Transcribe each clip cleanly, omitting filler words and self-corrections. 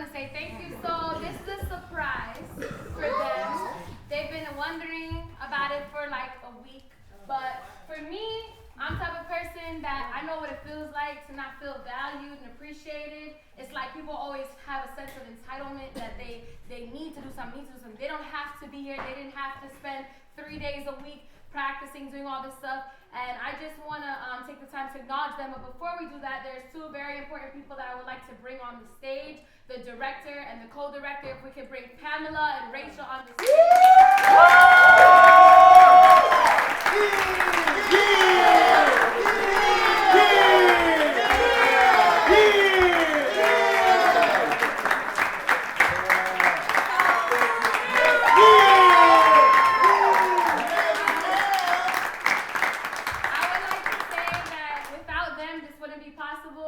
want to say thank you. So this is a surprise for them. They've been wondering about it for like a week. But for me, I'm the type of person that I know what it feels like to not feel valued and appreciated. It's like people always have a sense of entitlement that they need to do something, They don't have to be here. They didn't have to spend 3 days a week practicing, doing all this stuff. And I just want to take the time to acknowledge them. But before we do that, there's two very important people that I would like to bring on the stage, the director and the co-director. If we could bring Pamela and Rachel on the stage.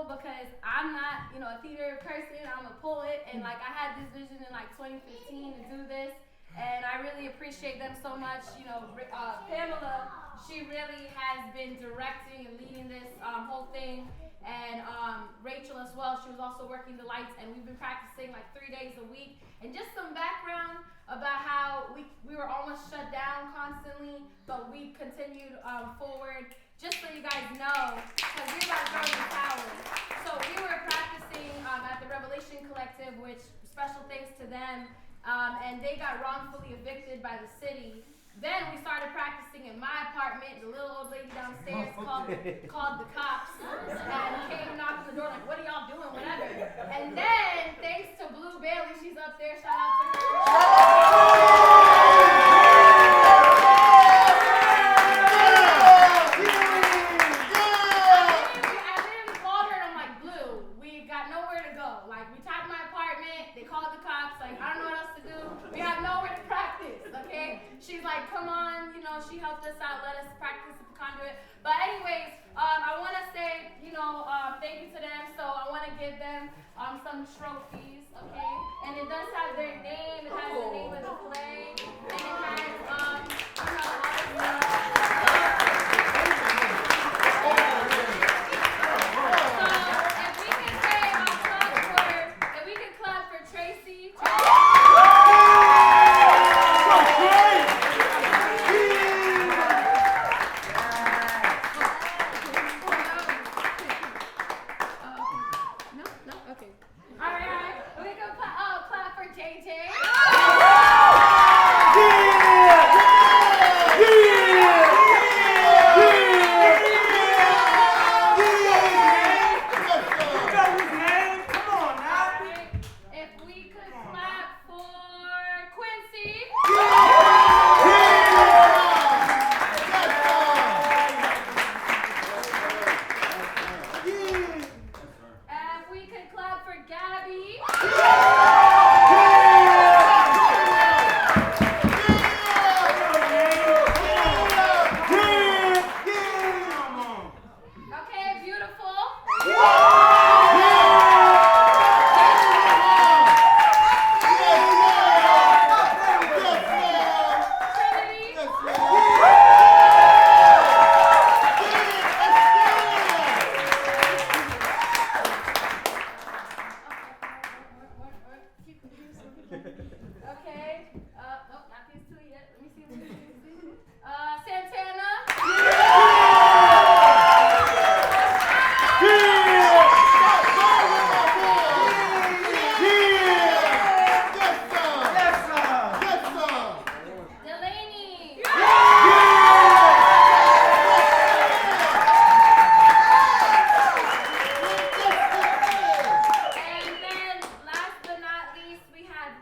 Because I'm not, a theater person. I'm a poet, and I had this vision in 2015 to do this, and I really appreciate them so much. Pamela, she really has been directing and leading this whole thing, and Rachel as well. She was also working the lights, and we've been practicing 3 days a week. And just some background about how we were almost shut down constantly, but we continued forward. Just so you guys know, because we were about to throw in the towel. So we were practicing at the Revelation Collective, which special thanks to them, and they got wrongfully evicted by the city. Then we started practicing in my apartment. The little old lady downstairs called the cops and came knocking on the door like, what are y'all doing, whatever. And then, thanks to Blue Bailey, she's up there, shout out to her. She's like, come on, she helped us out, let us practice the conduit. But anyways, I want to say, thank you to them. So I want to give them some trophies, okay? And it does have their name. It has the name of the play. And it has, all the So if we can say, if we can clap for Tracy.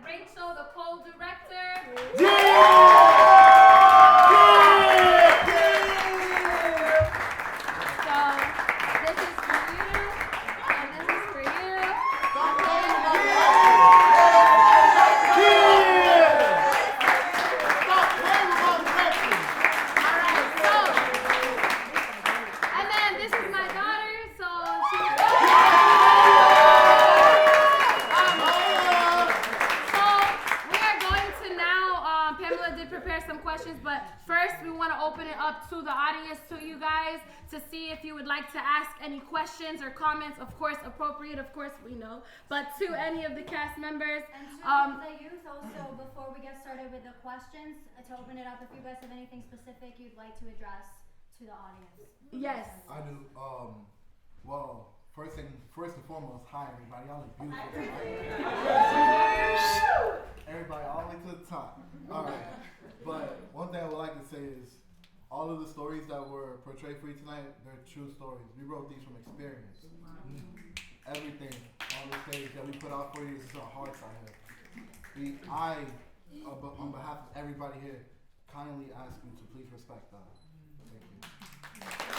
Rachel, the co-director. questions, but first we want to open it up to the audience, to you guys, to see if you would like to ask any questions or comments. Of course, appropriate, of course, we know, but to any of the cast members. And to the youth also, before we get started with the questions, to open it up, if you guys have anything specific you'd like to address to the audience. Yes. I do. Well, first and foremost, hi everybody. Y'all look beautiful tonight. Everybody all the way to the top. All right. But one thing I would like to say is, all of the stories that were portrayed for you tonight, they're true stories. We wrote these from experience. Everything on the stage that we put out for you is our hearts out here. On behalf of everybody here, kindly ask you to please respect that. Thank you.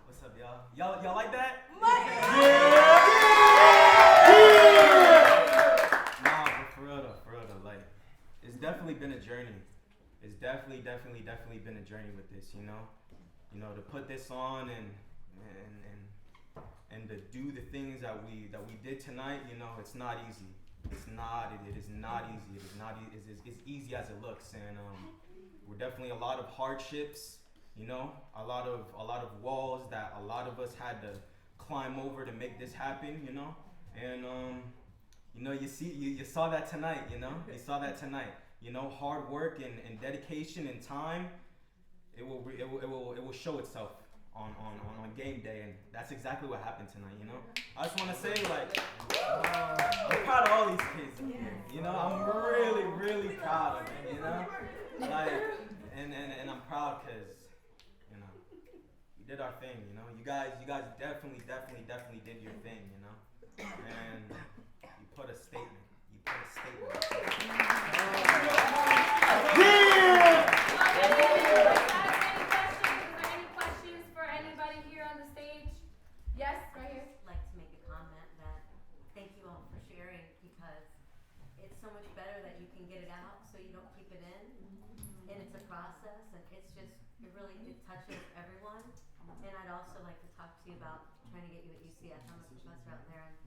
What's up, y'all? Y'all like that? Nah, but for real though, like, it's definitely been a journey. It's definitely been a journey with this, you know, to put this on and to do the things that we did tonight. You know, it's not easy. It is not easy. It's easy as it looks, and we're definitely a lot of hardships. You know, a lot of walls that a lot of us had to climb over to make this happen. You know, and you know, you saw that tonight. You know, you saw that tonight. You know, hard work and dedication and time, it will show itself on game day, and that's exactly what happened tonight. You know, I just want to say, like, I'm proud of all these kids in here. You know, I'm really proud of them. You know, like, and I'm proud because, you know, we did our thing. You know, you guys definitely did your thing. You know, and you put a statement. Any questions for anybody here on the stage? Yes, right here. I'd like to make a comment that thank you all for sharing, because it's so much better that you can get it out so you don't keep it in. And it's a process, and it touches everyone. And I'd also like to talk to you about trying to get you at UCF. I'm a professor out there, and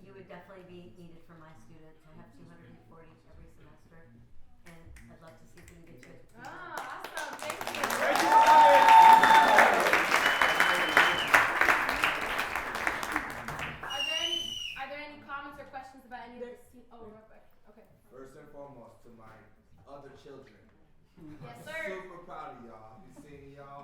you would definitely be needed for my students. I have 240 every semester, and I'd love to see if we can get you. Oh, awesome. Thank you. Are there any comments or questions about any of the real quick. Okay. First and foremost, to my other children. Yes, I'm sir. super proud of y'all. I've been seeing y'all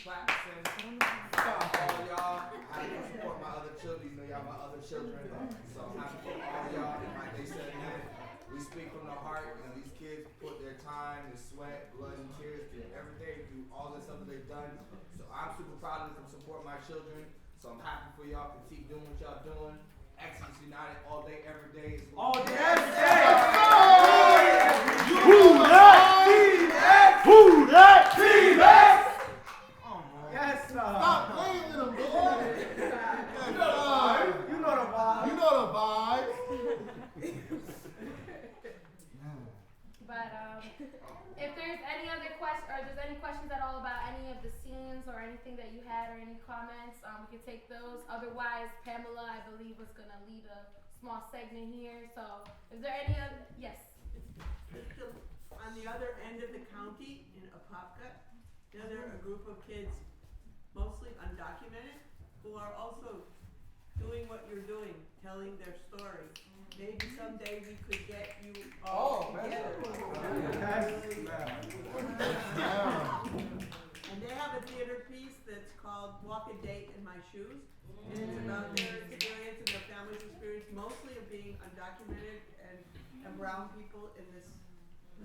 practicing. All y'all. I have to support my other children. You know, y'all my other children. So I'm happy for all y'all. And like they said, man, we speak from the heart. And these kids put their time, their sweat, blood, and tears through everything, through all the stuff that they've done. So I'm super proud of them, support my children. So I'm happy for y'all to keep doing what y'all doing. Excellence United all day, every day. All day, every day. Who that? Yes, Stop playing with them, boy. You know the vibe. You know the vibes. But if there's any other questions, or there's any questions at all about any of the scenes or anything that you had or any comments, we can take those. Otherwise, Pamela, I believe, was going to lead a small segment here. So is there any other? Yes. On the other end of the county, in Apopka, there are a group of kids, mostly undocumented, who are also doing what you're doing, telling their story. Maybe someday we could get you all together. And they have a theater piece that's called Walk a Date in My Shoes. And it's about their experience and their family's experience, mostly of being undocumented and brown people in this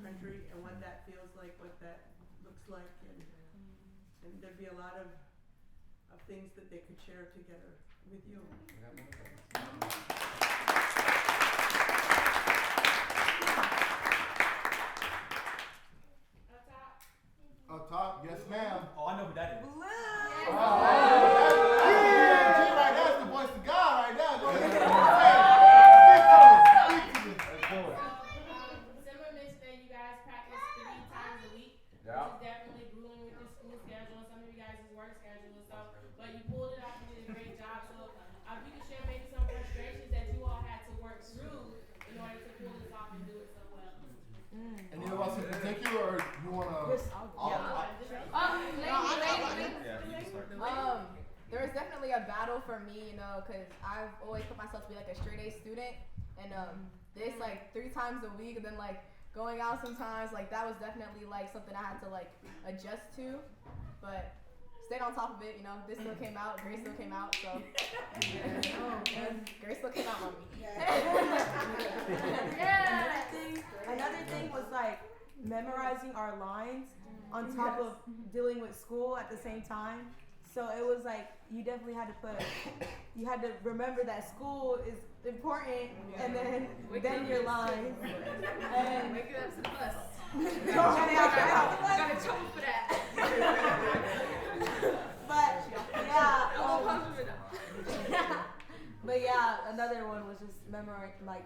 country, and what that feels like, what that looks like, and there'd be a lot of things that they could share together with you. Up top, yes, ma'am. Oh, I know who that is. That's the voice of God right now. Go ahead. Simba mentioned that you guys practice 3 times a week, which is definitely grueling with your school schedule and some of you guys' work schedule and stuff. But you pulled it off and did a great job. So if you could share maybe some frustrations take you or you wanna? Lady. Yeah, you can start. There was definitely a battle for me, you know, because I've always put myself to be like a straight A student, and this like 3 times a week, and then like going out sometimes, like that was definitely like something I had to like adjust to, but stayed on top of it, you know. This still came out, Grace still came out, so Grace still came out on me. Another thing was like memorizing our lines on top of dealing with school at the same time. So it was like you definitely had to remember that school is important, and then your lines. And Wake it up to the bus. gotta choke for that. But yeah, but yeah, another one was just memorizing, like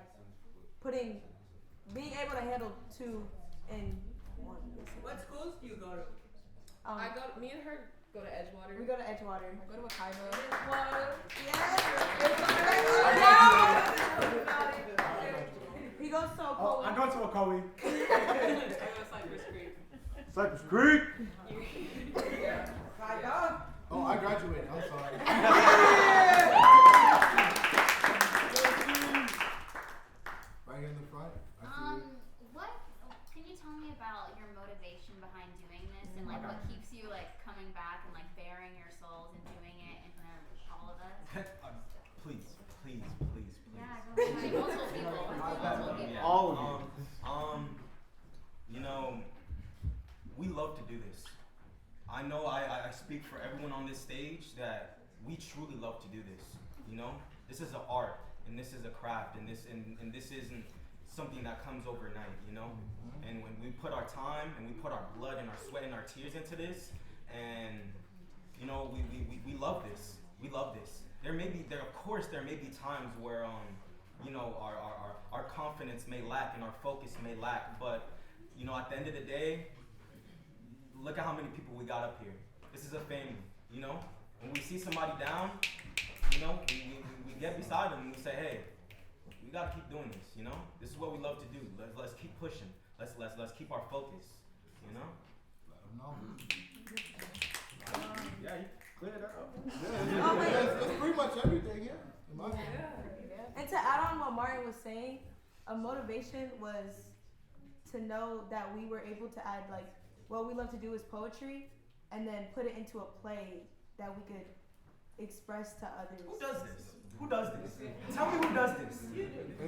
being able to handle 2 in 1. Basically. What schools do you go to? Me and her go to Edgewater. We go to Edgewater. I go to Wakaiba. He goes to Oh, I go to Ocoee. I go to Cypress Creek. Cypress Creek. Oh, I graduated. I'm sorry. Right here in the front. What can you tell me about your motivation behind doing this, and like what keeps you like coming back and like bearing your souls and doing it in front of all of us? Please. Yeah, go ahead. Multiple people. All You know, we love to do this. I know I speak for everyone on this stage that we truly love to do this. You know, this is an art, and this is a craft, and this isn't something that comes overnight. You know, and when we put our time and we put our blood and our sweat and our tears into this, and you know, we love this. We love this. There may be times where you know, our confidence may lack and our focus may lack, but you know, at the end of the day, look at how many people we got up here. This is a family, you know? When we see somebody down, you know, we get beside them and we say, hey, we gotta keep doing this, you know? This is what we love to do. Let's keep pushing. Let's keep our focus, you know? Let them know. Yeah, you cleared that up. That's pretty much everything, yeah. In my opinion. And to add on what Martin was saying, a motivation was to know that we were able to add, like, what we love to do is poetry, and then put it into a play that we could express to others. Who does this? Tell me who does this.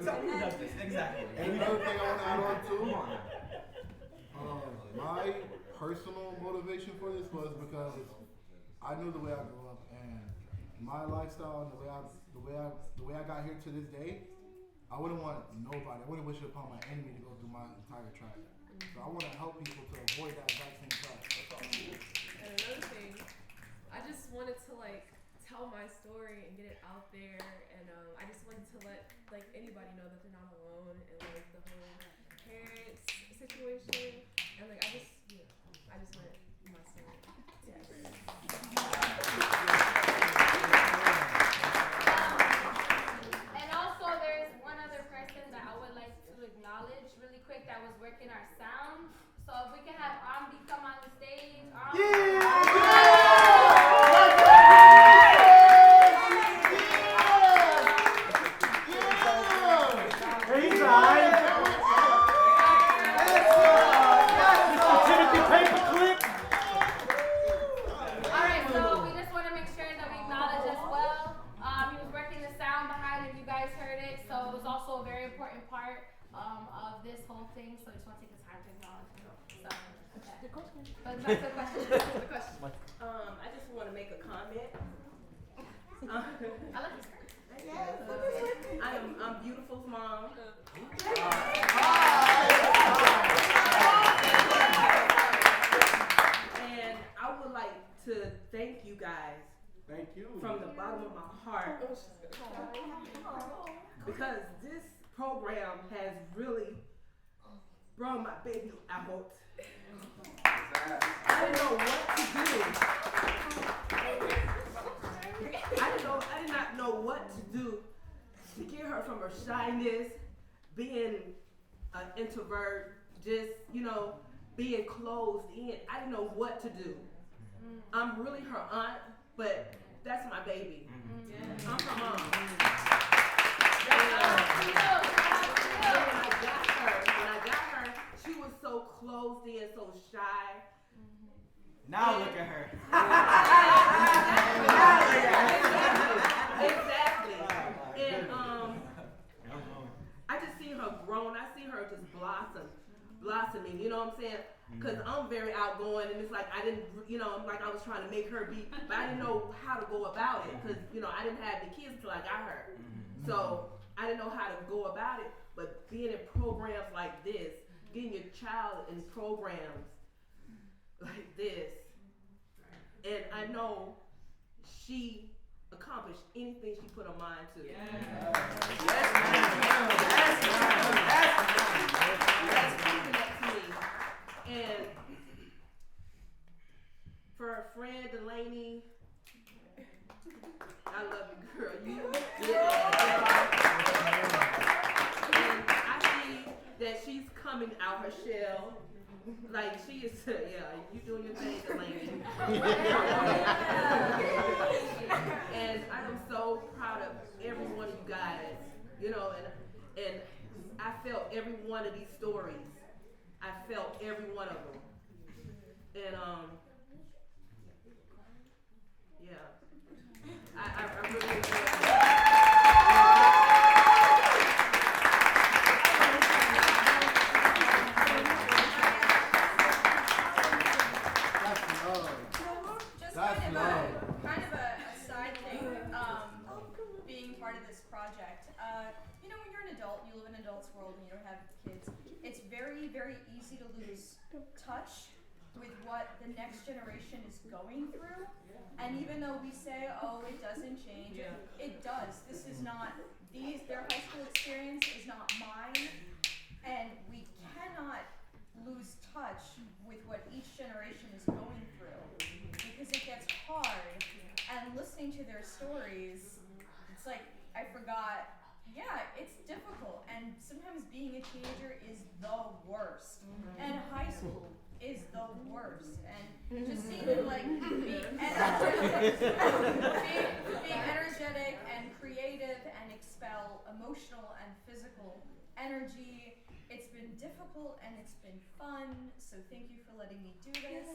Tell me who does this, exactly. And another thing I want to add on Come too, on now. my personal motivation for this was because I knew the way I grew up and my lifestyle and the way I got here to this day, I wouldn't want nobody. I wouldn't wish it upon my enemy to go through my entire track. So I want to help people to avoid that exact same track. And another thing, I just wanted to like tell my story and get it out there, and I just wanted to let like anybody know that they're not alone in like the whole parents situation, and like I just wanted my story to be heard. And also, there's one other person that I would like to acknowledge really quick that was working our sound. So if we can have Ambi come on the stage. Alright, so we just want to make sure that we acknowledge as well. He was working the sound behind and you guys heard it. So it was also a very important part of this whole thing. So I just want to take the time to acknowledge him. So, but back to the question. I just want to make a comment. I like this skirt. I'm Beautiful's mom. And I would like to thank you guys. Thank you. From the bottom of my heart. Because this program has really brought my baby out. I didn't know what to do. I did not know what to do to get her from her shyness, being an introvert, just, you know, being closed in. I didn't know what to do. I'm really her aunt, but that's my baby. I'm her mom. When I got her, she was so closed in, so shy. Now look at her. Exactly. And I just seen her grown. I see her just blossoming. You know what I'm saying? Because I'm very outgoing, and it's like I didn't, like I was trying to make her be, but I didn't know how to go about it because I didn't have the kids till I got her. So I didn't know how to go about it. But being in programs like this, getting your child in programs like this, and I know she accomplished anything she put her mind to. Yes, that's proven that to me. And for a friend, Delaney, I love you, girl. You and I see that she's coming out her shell. Like she is, you doing your thing, Delaney. And I am so proud of every one of you guys, and I felt every one of these stories. I felt every one of them. And I really enjoyed it. Kind of a side thing, being part of this project. When you're an adult, you live in an adult's world and you don't have kids, it's very, very easy to lose touch with what the next generation is going through. And even though we say, oh, it doesn't change, it does. This is not, their high school experience is not mine. And we cannot lose touch with what each generation is going through because it gets hard. And listening to their stories, it's like, I forgot, it's difficult. And sometimes being a teenager is the worst. And high school is the worst. And just seeing them be energetic and creative and expel emotional and physical energy. It's been difficult and it's been fun, so thank you for letting me do this.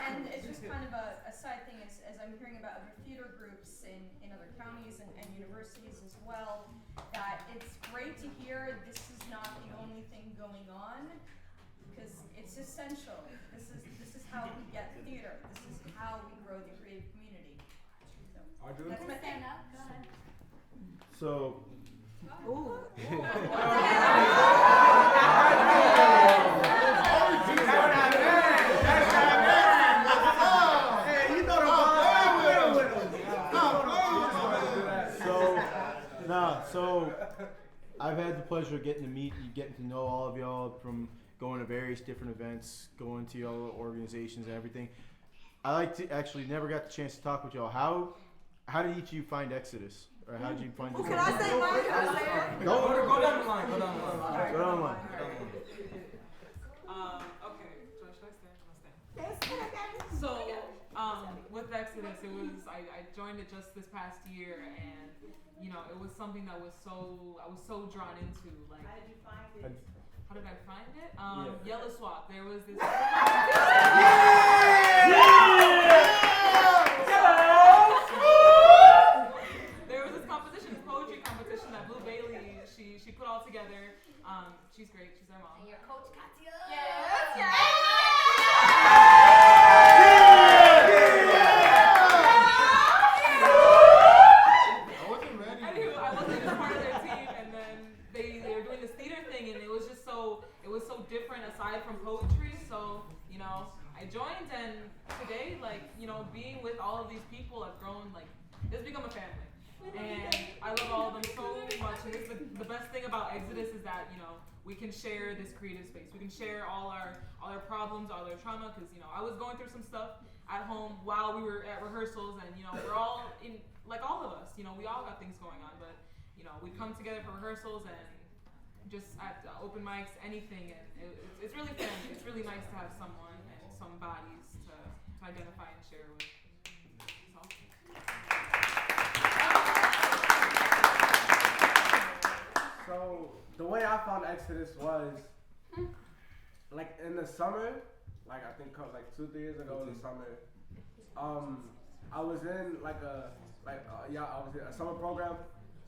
And it's just kind of a side thing as I'm hearing about other theater groups in other counties and universities as well, that it's great to hear this is not the only thing going on, because it's essential. This is how we get theater. This is how we grow the creative community. So that's my thing. Go ahead. So. So I've had the pleasure of getting to know all of y'all from going to various different events, going to y'all organizations and everything. I actually never got the chance to talk with y'all. How did each of you find Exodus? Or how did you find Can I say mine? Can I say it? Go down the line. Go down the line. Okay. Should I stand? So, with Exodus, I joined it just this past year, and it was something that I was so drawn into. Like, how did you find it? How did I find it? Yellow Swap. There was this. There was this competition, this poetry competition that Blue Bailey she put all together. She's great. She's our mom. And your coach Katia. Yes. I wasn't even part of their team, and then they were doing this theater thing, and it was so different aside from poetry. So I joined, and today, being with all of these people, I've grown, it's become a family. And I love all of them so much. And it's the best thing about Exodus is that, we can share this creative space. We can share all our problems, all our trauma, because, I was going through some stuff at home while we were at rehearsals, and, we're all in, like all of us, we all got things going on, but, we'd come together for rehearsals and just at open mics, anything, and it's really family. It's really nice to have someone and some bodies to identify and share with. So the way I found Exodus was like in the summer, like I think like 2-3 years ago in the summer. I was in I was in a summer program.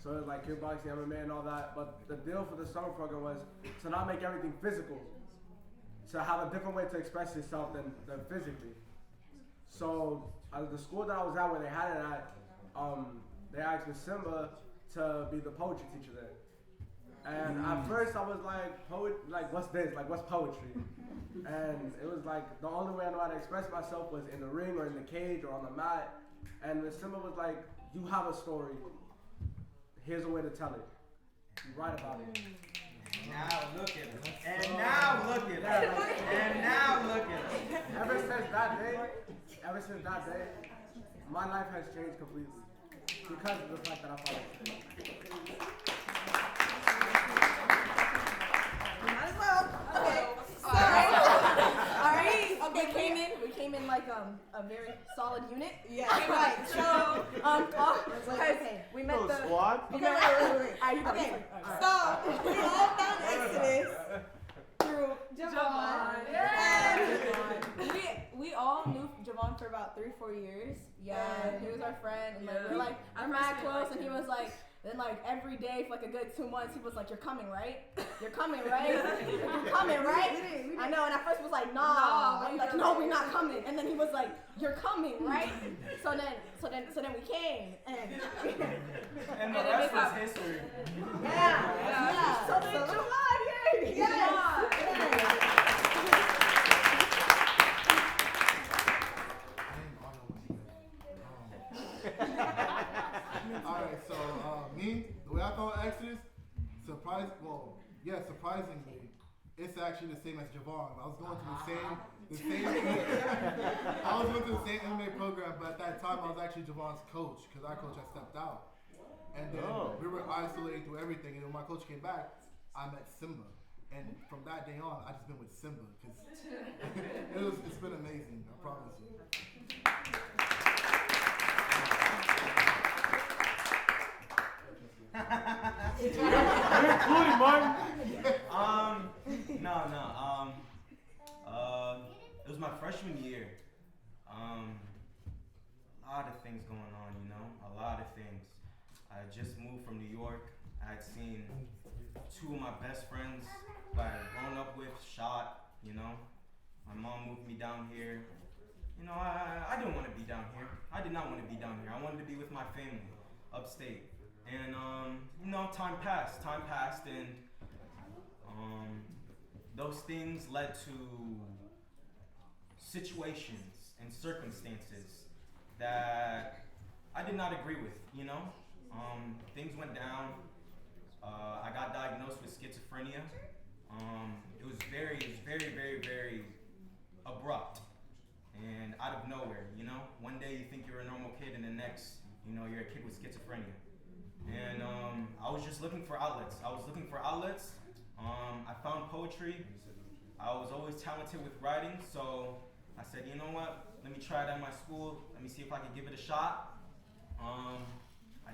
So it was like kickboxing, MMA, and all that. But the deal for the summer program was to not make everything physical, to have a different way to express yourself than physically. So the school that I was at, where they had it at, they asked Miss Simba to be the poetry teacher there. And at first I was like, what's this? Like, what's poetry? And it was like, the only way I know how to express myself was in the ring or in the cage or on the mat. And Miss Simba was like, you have a story. Here's a way to tell it. You write about it. Now look at it. And now look at it. And now look at it. Ever since that day, my life has changed completely because of the fact that I found it. Might as well. Okay. Sorry. Okay, we came in like a very solid unit. Yeah. Right. So we met the squad. Okay. Okay. So we all found Exodus through Javon. And we all knew Javon for about 3-4 years. Yeah, he was our friend, and like we're mad close, and he was like. Then every day for a good 2 months, he was like, "You're coming, right? You're coming, right? You're coming, right?" I know. And at first, I was like, "Nah." I'm like, "No, we're not coming." And then he was like, "You're coming, right?" So then we came, and the rest was history. Yeah. So then Javon, yay! Yes. Alright, so me, the way I found Exodus, surprisingly, it's actually the same as Javon. I was going to the same MMA program, but at that time I was actually Javon's coach because our coach had stepped out. And then we were isolating through everything, and when my coach came back, I met Simba. And from that day on, I just been with Simba because it's been amazing, I promise you. Including Martin. It was my freshman year. A lot of things going on, a lot of things. I had just moved from New York. I had seen 2 of my best friends that I had grown up with shot, My mom moved me down here. I didn't want to be down here. I did not want to be down here. I wanted to be with my family upstate. And, time passed, and those things led to situations and circumstances that I did not agree with, Things went down. I got diagnosed with schizophrenia. It was very, very, very abrupt and out of nowhere, One day you think you're a normal kid, and the next, you're a kid with schizophrenia. And I was just looking for outlets. I found poetry. I was always talented with writing, so I said, you know what? Let me try it at my school. Let me see if I can give it a shot. I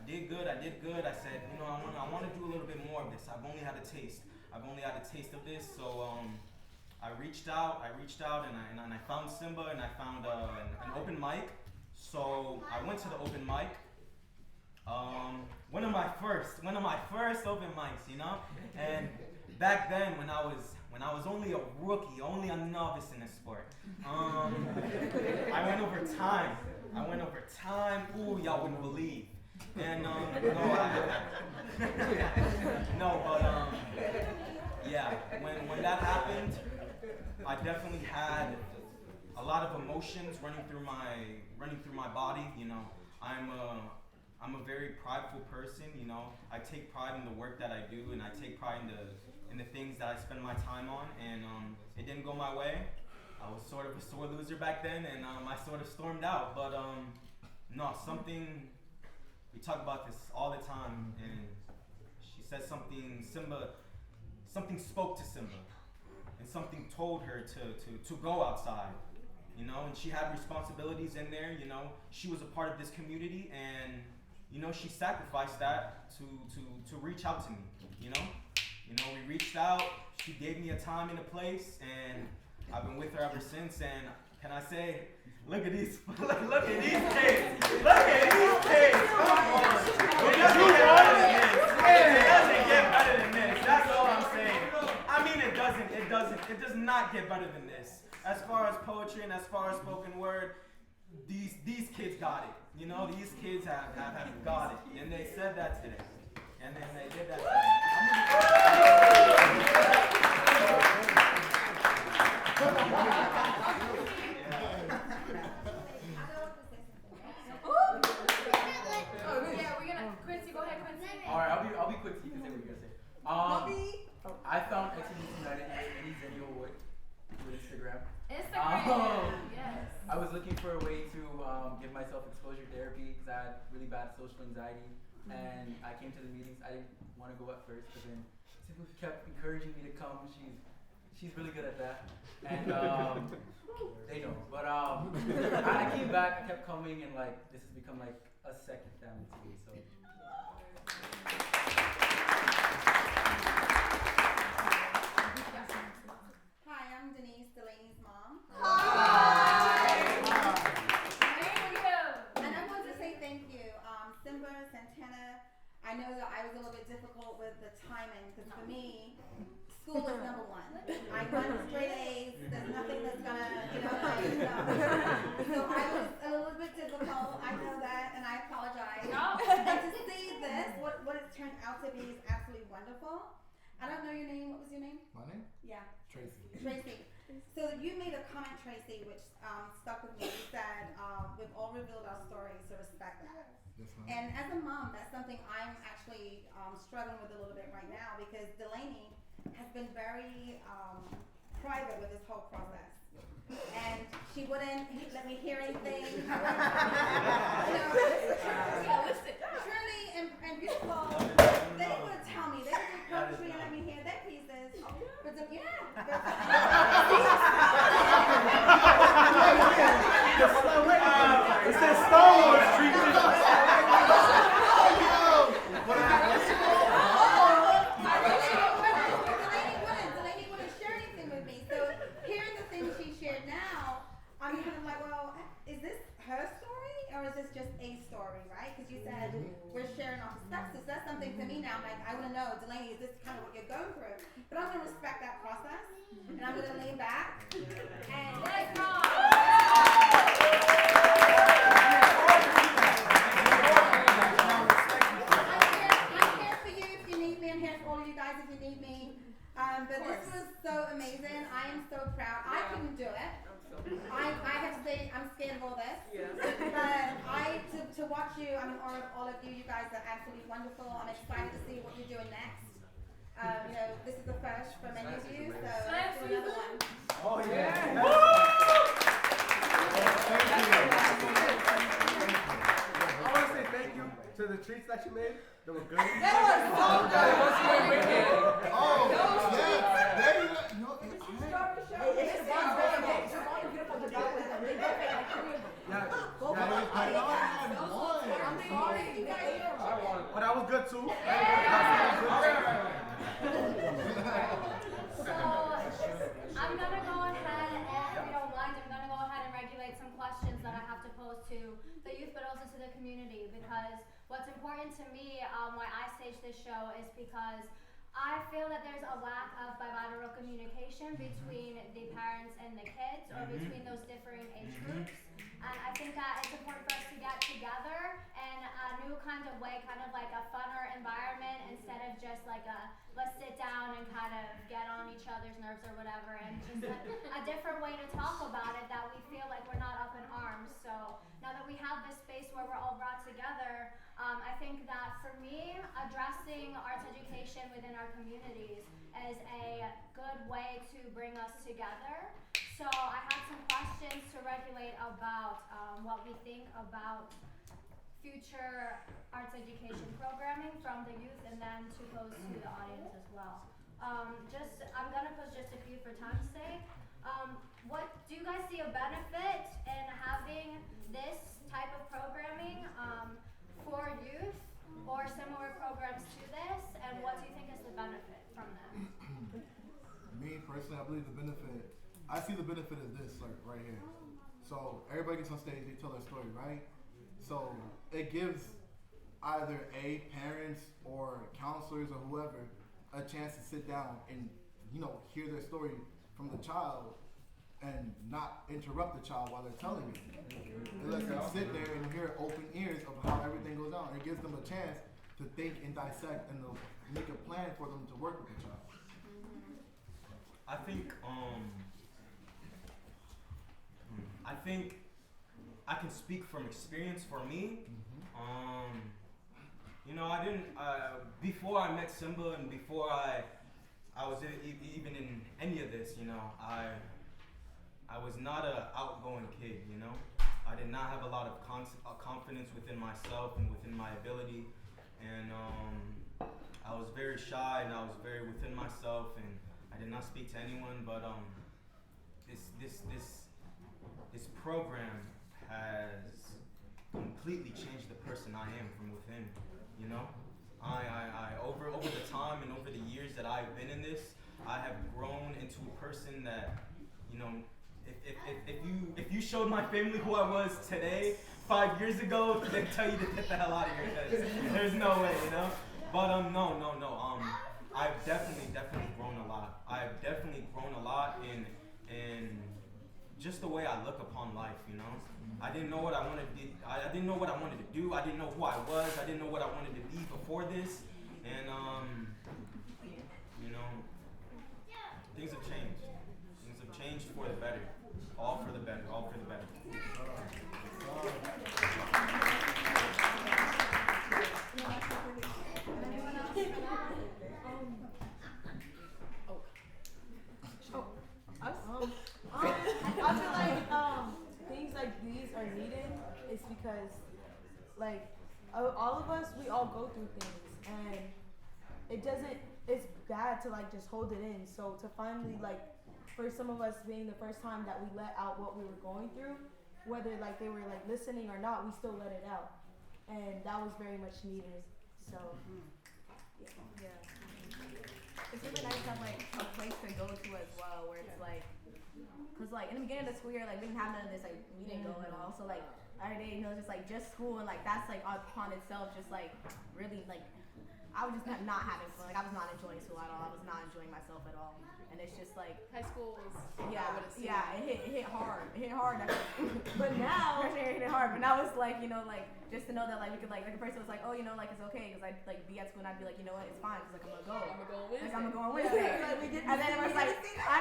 did good. I said, I want to do a little bit more of this. I've only had a taste of this. So I reached out, and I found Simba, and I found an open mic. So I went to the open mic. One of my first open mics, And back then, when I was only a rookie, only a novice in the sport, I went over time. Ooh, y'all wouldn't believe. And when that happened, I definitely had a lot of emotions running through my body. I'm a very prideful person. I take pride in the work that I do, and I take pride in the things that I spend my time on. And it didn't go my way. I was sort of a sore loser back then, and I sort of stormed out. But we talk about this all the time, and said something something spoke to Simba, and something told her to go outside, you know, and she had responsibilities in there, you know, she was a part of this community, and, you know, she sacrificed that to reach out to me, you know, we reached out, she gave me a time and a place, and I've been with her ever since, and can I say, look at these kids, look at these kids, come on, it doesn't get better than this, that's all I'm saying. I mean, it does not get better than this. As far as poetry and as far as spoken word, these kids got it. You know, these kids have got it. And they said that today. And then they did that today. Yeah, we're gonna, Quincy, go ahead, Quincy. Alright, I'll be quick so you can say what you're gonna say. I found Exodus United as any Zenio would with Instagram. Yes. I was looking for a way to give myself exposure therapy because I had really bad social anxiety, and I came to the meetings. I didn't want to go at first, but then Simba kept encouraging me to come. She's really good at that, and they know. But I came back. I kept coming, and like this has become like a second family to me. So. Hi, I'm Denise, Delaney's mom. Hi. And I want to say thank you. Simba, Santana, I know that I was a little bit difficult with the timing because for me, school is number one. I run straight A's. There's nothing that's gonna, So I was a little bit difficult. I know that, and I apologize. No. And to see this, what it's turned out to be is absolutely wonderful. I don't know your name. What was your name? My name? Yeah. Tracy. Tracy. So you made a comment, Tracy, which stuck with me. You said, we've all revealed our stories, so respect that. Yes, ma'am. And as a mom, that's something I'm actually struggling with a little bit right now because Delaney has been very private with this whole process. And she wouldn't let me hear anything. Truly and beautiful. They would tell me. They would do poetry and let me hear their pieces. But It says Star Wars treatment. Delaney wouldn't share anything with me. So hearing the things she shared now, I'm kind of like, well, is this her story or is this just a story, right? Because you said we're sharing our perspectives. That's something for me now. I'm like, I want to know, Delaney, is this kind of what you're going through? But I'm going to respect that process and I'm going to lean back and let's go. I'm here for you if you need me. I'm here for all of you guys if you need me. But this was so amazing. I am so proud. I couldn't do it. I have to say I'm scared of all this. But to watch you, I mean all of you guys are absolutely wonderful. I'm excited to see what you're doing next. This is the first for many of you, so let's do another one. Oh yeah. I want to say thank you to the treats that you made. They were good. They were so good. Oh, yeah. There you go. No, but that was good too. So I'm gonna go ahead and, if you don't mind, I'm gonna go ahead and regulate some questions that I have to pose to the youth, but also to the community. Because what's important to me, why I stage this show, is because I feel that there's a lack of bilateral communication between the parents and the kids, or between those differing age groups. And I think that it's important for us to get together in a new kind of way, kind of like a funner environment, instead of just like let's sit down and kind of get on each other's nerves or whatever, and just a different way to talk about it that we feel like we're not up in arms. So now that we have this space where we're all brought together, I think that for me, addressing arts education within our communities is a good way to bring us together. So I have some questions to regulate about what we think about future arts education programming from the youth and then to pose to the audience as well. I'm gonna pose just a few for time's sake. What do you guys see a benefit in having this type of programming for youth or similar programs to this, and what do you think is the benefit from them? Me personally, I believe I see the benefit of this like right here. So everybody gets on stage, they tell their story, right? So it gives either parents or counselors or whoever a chance to sit down and hear their story from the child and not interrupt the child while they're telling it. It lets them sit there and hear open ears of how everything goes on. It gives them a chance to think and dissect and to make a plan for them to work with the child. I think I can speak from experience for me. I didn't before I met Simba and before I was even in any of this. I was not an outgoing kid. I did not have a lot of confidence within myself and within my ability, and I was very shy and I was very within myself, and I did not speak to anyone. But this program has completely changed the person I am from within. I over the time and over the years that I've been in this, I have grown into a person that, if you showed my family who I was today, 5 years ago, they'd tell you to get the hell out of here, because there's no way, But no. I've definitely grown a lot. I've definitely grown a lot in just the way I look upon life, I didn't know what I wanted to do. I didn't know what I wanted to do. I didn't know who I was. I didn't know what I wanted to be before this. And things have changed. Things have changed for the better. All for the better. All for the better. I feel like things like these are needed is because all of us, we all go through things, and it's bad to just hold it in. So to finally for some of us being the first time that we let out what we were going through, whether they were listening or not, we still let it out, and that was very much needed. So yeah. It's really nice to have a place to go to as well, where it's because in the beginning of the school year, we didn't have none of this meeting going on. So every day, just school, and that's upon itself, just really I was just not having fun. I was not enjoying school at all. I was not enjoying myself at all. And it's just high school was it hit hard. It hit hard. But now it hit hard. But now it's just to know that we could a person was oh it's okay, because I'd be at school and I'd be you know what, it's fine, because I'm gonna go. I'm gonna go on Wednesday. And then it was I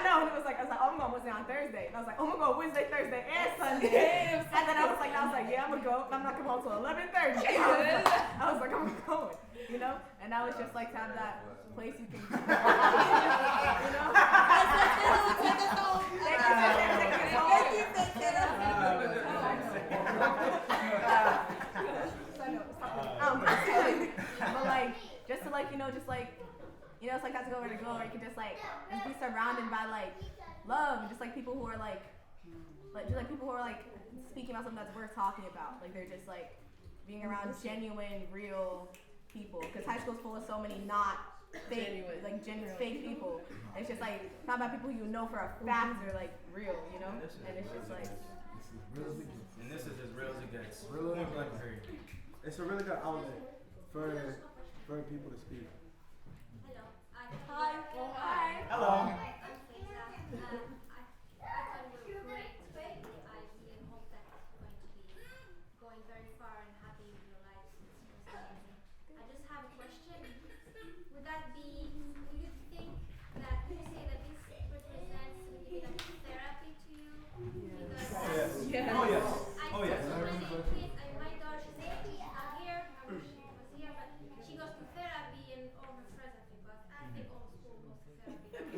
know, and it was I was oh, I'm going Wednesday on Thursday. And I was oh, I'm gonna go Wednesday, Thursday, and Sunday. And then I was yeah, I'm gonna go. I'm not coming home till 11:30. I was I'm going. And now it's just to have that place you can. But just to it's that's where to go, where you can just be surrounded by love, and just people who are people who are speaking about something that's worth talking about. They're just being around genuine, real people, because high school's full of so many not fake, genuine fake people. And it's just not about people you know for a fact are real, and it's just and this is as real as it gets. It's a really good outlet for people to speak. Hello. Hi. Oh, hi. Hello. I thought it was great. I really hope that it's going to be going very far and happy in your lives. It's amazing. I just have a question. Would you think that, would you say that this represents a little bit of therapy to you? Because Yes. Oh yes. Oh yes. My daughter, she's not here. I wish she was here, but she goes to therapy and all her friends, I think, but I think all school goes to therapy.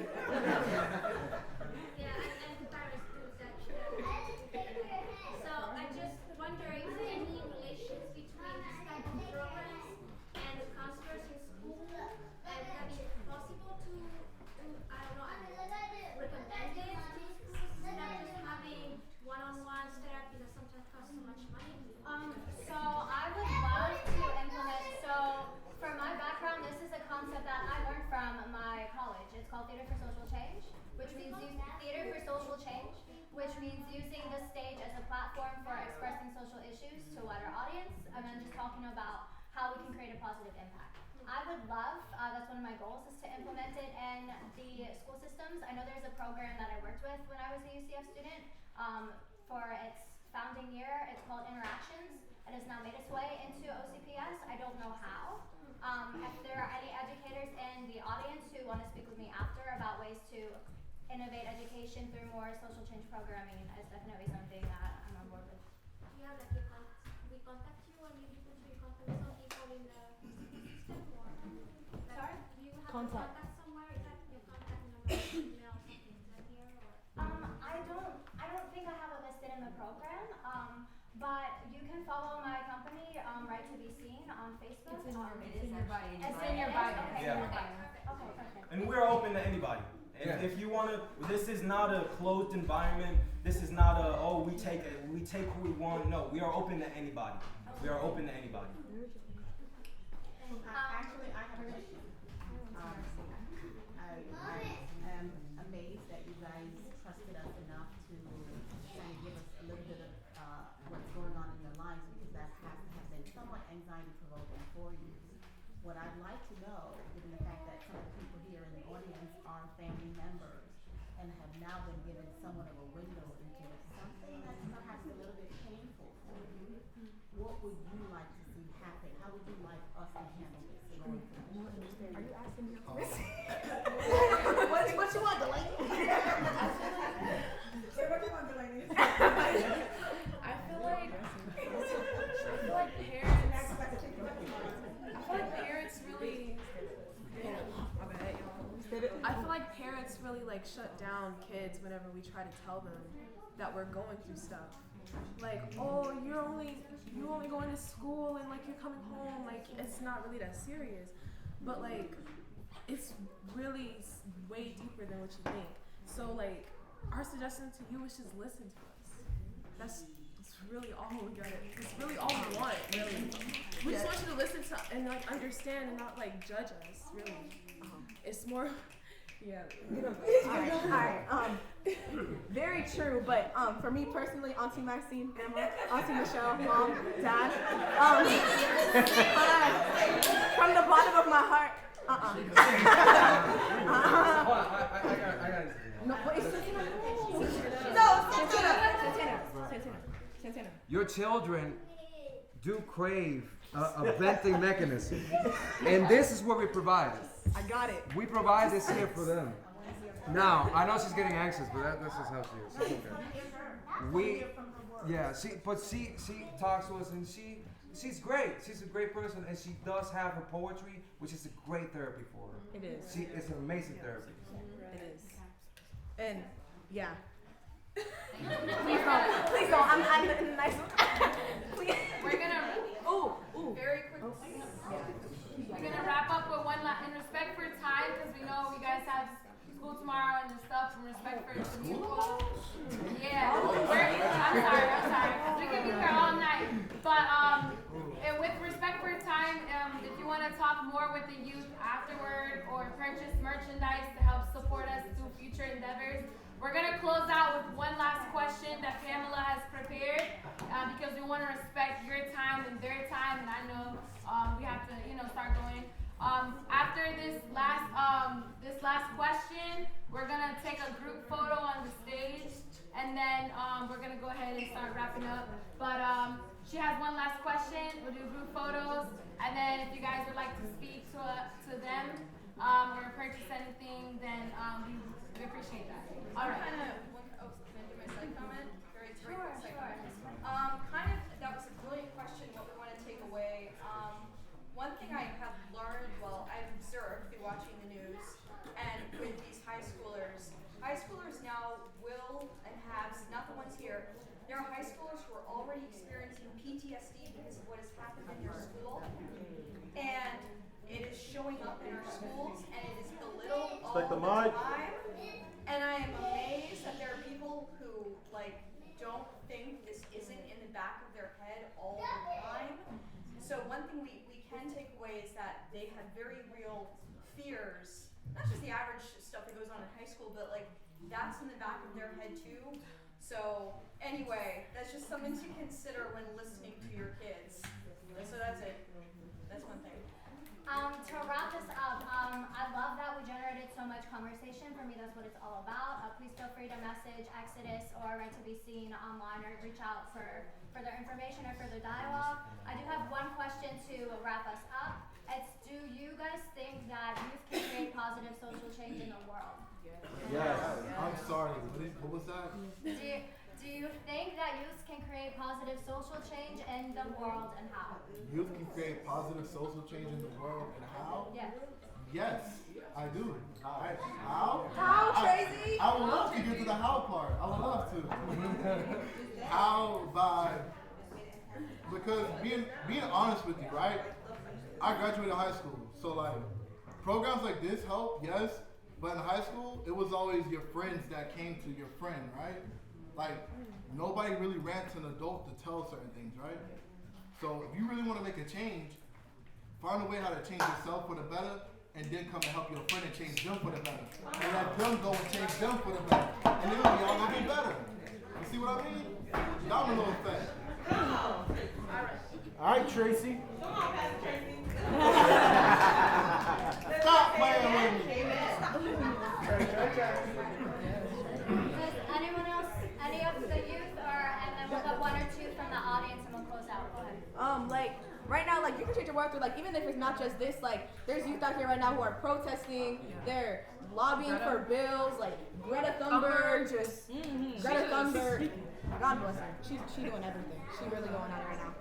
positive impact. I would love, that's one of my goals, is to implement it in the school systems. I know there's a program that I worked with when I was a UCF student for its founding year. It's called Interactions. It has now made its way into OCPS. I don't know how. If there are any educators in the audience who want to speak with me after about ways to innovate education through more social change programming, is definitely something that I'm on board with. Yeah, like we contact you and you put you in contact with some people in the system or like, Sorry? do you have Contact. to contact somewhere? Is that your contact number, email, something? Is that here or? I don't think I have it listed in the program. But you can follow my company, Right to Be Seen, on Facebook. It's in your bio. It's in your bio. Okay, Yeah. Okay, perfect. And we're open to anybody. Yeah. If you want to, this is not a closed environment. This is not a, oh, we take who we want. No, we are open to anybody. We are open to anybody. Actually, I have a question. I am amazed that you guys trusted us enough to kind of give us a little bit of what's going on in your lives, because that has to have been somewhat anxiety provoking for you. What I'd like to know, given the fact that some of the people here in the audience are family members and have now been given somewhat of a window into something that's perhaps a little bit painful for you, what would you like to see happen? How would you like us to handle this going forward? Are you asking me? What you want, Delaney? What do you want, Delaney? I feel like parents really. I feel like parents really like shut down kids whenever we try to tell them that we're going through stuff. Like, oh, you only going to school and like you're coming home, like it's not really that serious. But like, it's really way deeper than what you think. So like, our suggestion to you is just listen to us. That's really all we got. It's really all we want. Really, we just want you to listen to and like understand and not like judge us. Really, it's more. Yeah. Alright, very true, but for me personally, Auntie Maxine, Grandma, Auntie Michelle, Mom, Dad, from the bottom of my heart, I got it. No, but it's Santana. Your children do crave a venting mechanism, and this is what we provide. I got it. We provide this here for them. Now, I know she's getting anxious, but that's just how she is. It's okay. She talks to us, and she's great. She's a great person, and she does have her poetry, which is a great therapy for her. It is. It's an amazing therapy. It is. And yeah. Please don't. I'm nice. Please. We're gonna very quickly. We're gonna wrap up with one in respect for time, because we know you guys have school tomorrow and stuff. In respect for the people. Yeah. I'm sorry. We can be here all night. But and with respect for time, if you want to talk more with the youth afterward or purchase merchandise to help support us through future endeavors, we're going to close out with one last question that Pamela has prepared, because we want to respect your time and their time, and I know we have to, start going. After this last question, we're going to take a group photo on the stage, and then we're going to go ahead and start wrapping up. But she has one last question. We'll do group photos, and then if you guys would like to speak to them or purchase anything, then we appreciate that. All right. Can I do my side comment? Very quick side comment. That was a brilliant question, what we want to take away. One thing I have learned, I've observed through watching the news, and with these high schoolers now will and have, not the ones here, there are high schoolers who are already experiencing PTSD because of what has happened in their school. And it is showing up in our schools, and it is belittled all the time. And I am amazed that there are people who don't think this isn't in the back of their head all the time. So one thing we can take away is that they have very real fears, not just the average stuff that goes on in high school, but that's in the back of their head too. So anyway, that's just something to consider when listening to your kids. So that's it. That's one thing. to wrap this up, I love that we generated so much conversation. For me, that's what it's all about. Please feel free to message Exodus or Right to Be Seen online or reach out for further information or further dialogue. I do have one question to wrap us up. It's, do you guys think that youth can create positive social change in the world? Yes. I'm sorry. What was that? Do you think that youth can create positive social change in the world, and how? Youth can create positive social change in the world, and how? Yes. Yes, I do. How? How, Tracy? I would love to get to the how part. I would love to. How by, because being honest with you, right? I graduated high school, so like programs like this help, yes. But in high school, it was always your friends that came to your friend, right? Like nobody really ran to an adult to tell certain things, right? So if you really want to make a change, find a way how to change yourself for the better, and then come and help your friend and change them for the better. And let them go and change them for the better. And then we all gonna be better. You see what I mean? Domino effect. All right, Tracy. Come on, Pastor Tracy. Stop playing with me. Does anyone else, any of the youth, and then we'll get one or two from the audience and we'll close out. Go ahead. Like right now, like you can change your world through like even if it's not just this, like there's youth out here right now who are protesting, they're lobbying for bills, like Greta Thunberg, Greta Thunberg. God bless her. She's doing everything. She's really going on right now.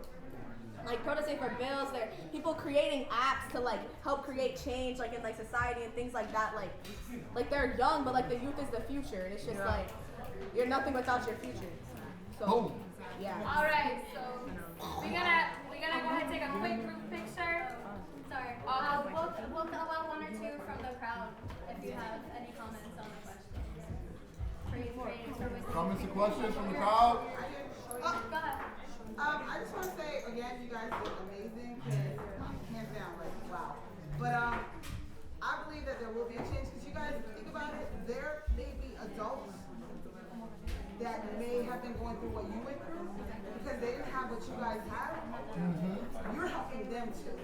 Like protesting for bills, there people creating apps to like help create change like in like society and things like that. Like they're young, but like the youth is the future, and it's just like you're nothing without your future. So yeah. All right, so we're gonna go ahead and take a quick group picture. Sorry. We'll allow one or two from the crowd if you have any comments on the questions. Comments and questions from the crowd? Go ahead. I just want to say again, you guys look amazing. Hands down, like wow. But I believe that there will be a change because you guys think about it. There may be adults that may have been going through what you went through because they didn't have what you guys have. You're helping them too.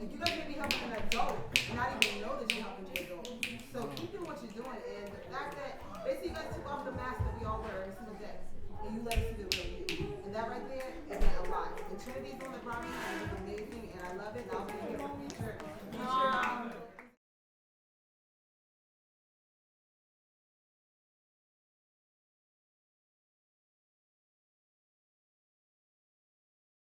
Like you guys may be helping an adult and not even know that you're helping the adult. So keep doing what you're doing, and the fact that basically you guys took off the mask that we all wear every single day, and you let us see the real you. And that right there is meant a lot. And Trinity's doing the promise, and it's amazing, and I love it. And I'll be here for future